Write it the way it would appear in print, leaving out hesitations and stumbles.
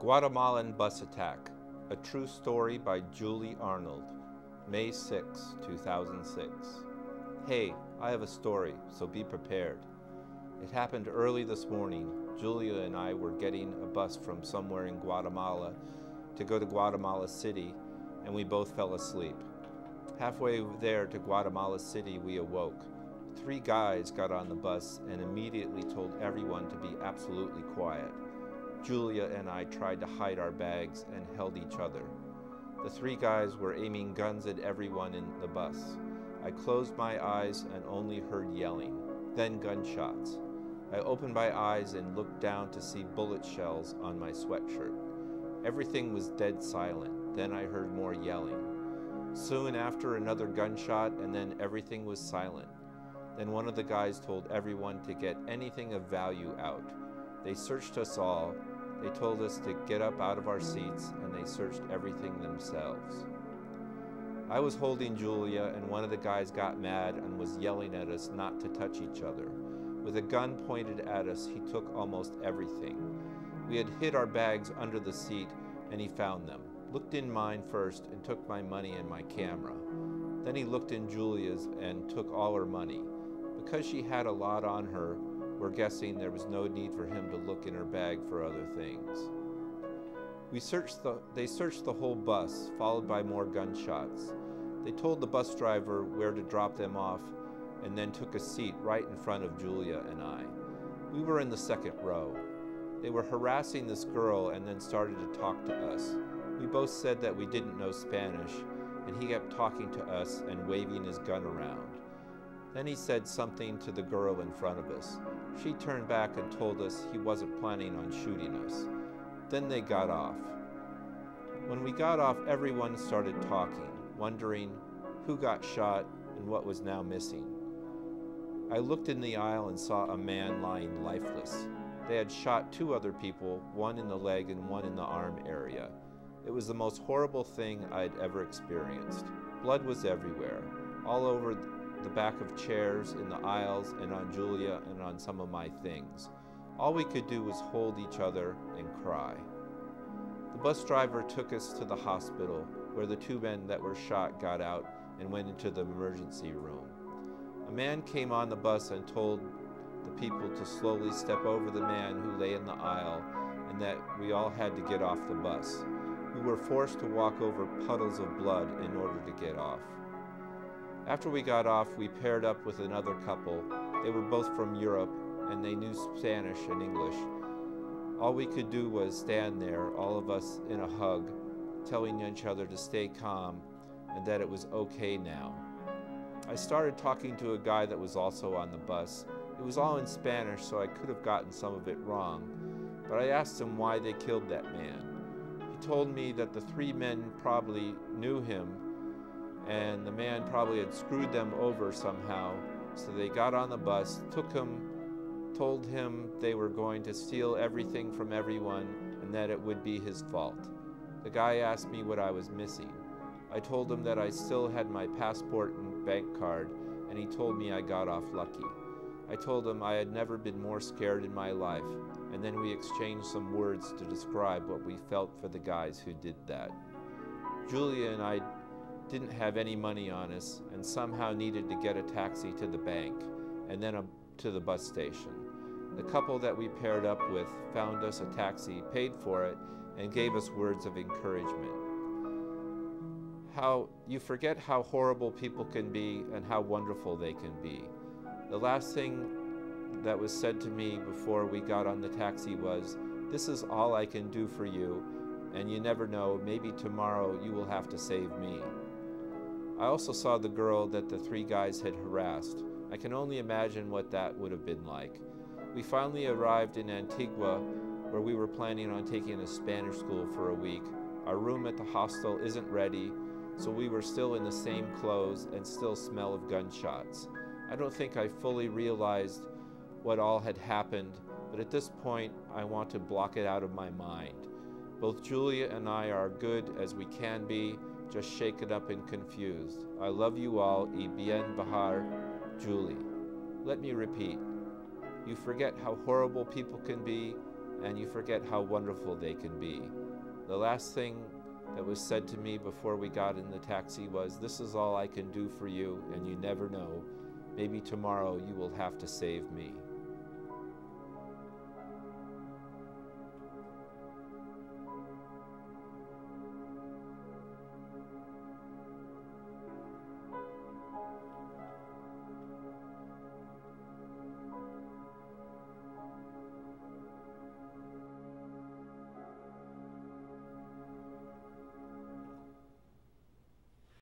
Guatemalan Bus Attack, a true story by Julie Arnold, May 6, 2006. Hey, I have a story, so be prepared. It happened early this morning. Julia and I were getting a bus from somewhere in Guatemala to go to Guatemala City, and we both fell asleep. Halfway there to Guatemala City, we awoke. 3 guys got on the bus and immediately told everyone to be absolutely quiet. Julia and I tried to hide our bags and held each other. The 3 guys were aiming guns at everyone in the bus. I closed my eyes and only heard yelling, then gunshots. I opened my eyes and looked down to see bullet shells on my sweatshirt. Everything was dead silent. Then I heard more yelling. Soon after, another gunshot, and then everything was silent. Then one of the guys told everyone to get anything of value out. They searched us all. They told us to get up out of our seats, and they searched everything themselves. I was holding Julia, and one of the guys got mad and was yelling at us not to touch each other. With a gun pointed at us, he took almost everything. We had hid our bags under the seat, and he found them, looked in mine first, and took my money and my camera. Then he looked in Julia's and took all her money. Because she had a lot on her, we're guessing there was no need for him to look in her bag for other things. They searched the whole bus, followed by more gunshots. They told the bus driver where to drop them off and then took a seat right in front of Julia and I. We were in the second row. They were harassing this girl and then started to talk to us. We both said that we didn't know Spanish, and he kept talking to us and waving his gun around. Then he said something to the girl in front of us. She turned back and told us he wasn't planning on shooting us. Then they got off. When we got off, everyone started talking, wondering who got shot and what was now missing. I looked in the aisle and saw a man lying lifeless. They had shot 2 other people, one in the leg and one in the arm area. It was the most horrible thing I'd ever experienced. Blood was everywhere, all over the back of chairs, in the aisles, and on Julia and on some of my things. All we could do was hold each other and cry. The bus driver took us to the hospital, where the 2 men that were shot got out and went into the emergency room. A man came on the bus and told the people to slowly step over the man who lay in the aisle and that we all had to get off the bus. We were forced to walk over puddles of blood in order to get off. After we got off, we paired up with another couple. They were both from Europe, and they knew Spanish and English. All we could do was stand there, all of us in a hug, telling each other to stay calm and that it was okay now. I started talking to a guy that was also on the bus. It was all in Spanish, so I could have gotten some of it wrong, but I asked him why they killed that man. He told me that the 3 men probably knew him, and the man probably had screwed them over somehow, so they got on the bus, took him, told him they were going to steal everything from everyone and that it would be his fault. The guy asked me what I was missing. I told him that I still had my passport and bank card, and he told me I got off lucky. I told him I had never been more scared in my life, and then we exchanged some words to describe what we felt for the guys who did that. Julia and I didn't have any money on us and somehow needed to get a taxi to the bank and then to the bus station. The couple that we paired up with found us a taxi, paid for it, and gave us words of encouragement. You forget how horrible people can be and how wonderful they can be. The last thing that was said to me before we got on the taxi was, "This is all I can do for you, and you never know, maybe tomorrow you will have to save me." I also saw the girl that the 3 guys had harassed. I can only imagine what that would have been like. We finally arrived in Antigua, where we were planning on taking a Spanish school for a week. Our room at the hostel isn't ready, so we were still in the same clothes and still smell of gunshots. I don't think I fully realized what all had happened, but at this point, I want to block it out of my mind. Both Julia and I are good as we can be, just shaken up and confused. I love you all, y bien bajar, Julie. Let me repeat. You forget how horrible people can be and you forget how wonderful they can be. The last thing that was said to me before we got in the taxi was, "This is all I can do for you, and you never know. Maybe tomorrow you will have to save me."